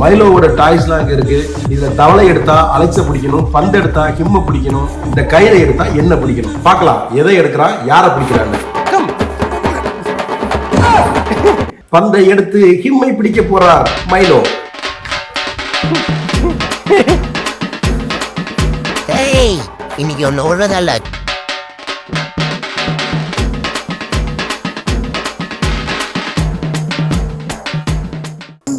மைலோவோட டாய்ஸ்லாம் இங்க இருக்கு. இதுல தவளை எடுத்தா அலெக்ஸ பிடிக்கணும், பந்து எடுத்தா ஹிம்ம பிடிக்கணும், இந்த கயிறை எடுத்தா என்ன பிடிக்கணும். பார்க்கலாம் எதை எடுக்கிறான், யாரை பிடிக்கிறாங்க. பந்தை எடுத்து ஹிம்மை பிடிக்க போறார் மைலோ. இன்னைக்கு ஒன்னு விடுறதல்ல.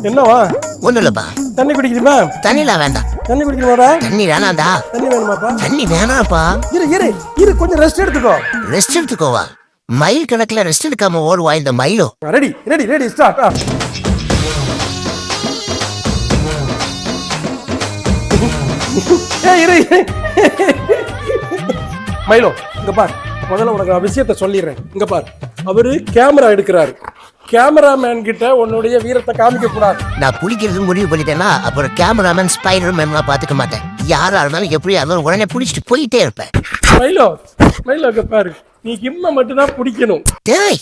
என்னவா? ஒண்ணு இல்லப்பா. தண்ணி குடிக்குதுமா? தண்ணிலாம் வேண்டாம். தண்ணி குடிக்கணுமாடா? தண்ணி வேணாம்டா. தண்ணி வேணுமாப்பா? தண்ணி வேணாம்ப்பா. இரு கொஞ்சம் ரெஸ்ட் எடுத்துக்கோ. ரெஸ்ட் எடுத்துக்கோவா? மைல் கணக்குல ரெஸ்ட் எடுக்காம ஓடுவா இந்த மயிலோ. Ready start. மைலோ இங்க பார், முதல்ல உனக்கு விஷயத்த சொல்லிடுறேன். இங்க பார், அவரு கேமரா எடுக்கிறாரு. கேமராமேன் கிட்ட உன்னுடைய வீரத்தை காமிக்க கூடாது. நான் குளிக்கிறது முடிவு பண்ணிட்டேன்னா அப்புறம் கேமராமேன் ஸ்பைடர் மேன்லாம் பாத்துக்க மாட்டேன். யாரா இருந்தாலும் எப்படியா இருந்தாலும் உடனே பிடிச்சிட்டு போயிட்டே இருப்பேன். மைலோ இங்க பாரு, நீ ஹிம்ம மட்டும் தான் பிடிக்கணும். டேய்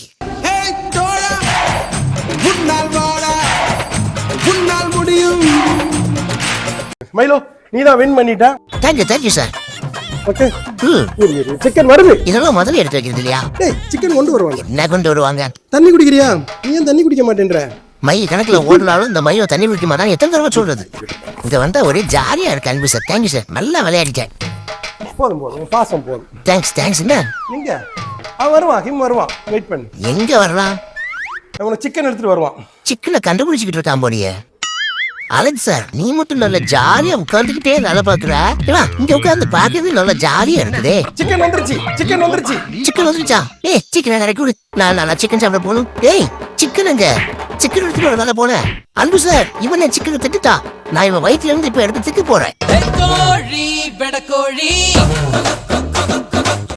மைலோ நீ தான் வின் பண்ணிட்ட. Thank you sir. ஓகே சிக்கன் வருது. இதெல்லாம் முதல்ல எடுத்து வைக்கிறது இல்லையா? சிக்கன் கொண்டு வருவாங்க. என்ன கொண்டு வருவாங்க? தண்ணி குடிக்கிறியா? நீ ஏன் தண்ணி குடிக்க மாட்டேன்ற? மை கணக்குல ஓடுனாலும் இந்த மையோ தண்ணி குடிக்க மாட்டாங்க. எத்தனை தடவை சொல்றது? இங்க வந்தா ஒரே ஜாலியா இருக்கு. அன்பு சார், தேங்க்யூ சார். நல்லா விளையாடிட்டேன். போதும் பாசம் போதும். தேங்க்ஸ். என்ன எங்க அவன் வருவான்? ஹிம் வருவான், வெயிட் பண்ணு. எங்க வர்றான்? அவனை சிக்கன் எடுத்துட்டு வருவான். சிக்கனை கண்டுபிடிச்சிக்கிட்டு இருக்கான் போலியே. அலெக்ஸ் சார், நீ மட்டும் நல்ல ஜாலியா உட்காந்துக்கிட்டே நல்லா பாக்குற. இங்க உட்காந்து பாக்குறது நல்லா ஜாலியா இருக்குதே. சிக்கன் வந்துருச்சு. சிக்கன் வந்துருச்சா? சிக்கன் நிறைய கொடு. நான் நல்லா சிக்கன் சாப்பிட போகணும். சிக்கன் எடுத்துட்டு வர நல்லா போனேன். அன்பு சார், இவன் சிக்கனை திட்டுட்டா. நான் இவன் வயிற்றுல இருந்து இப்ப எடுத்து திட்டு போறேன்.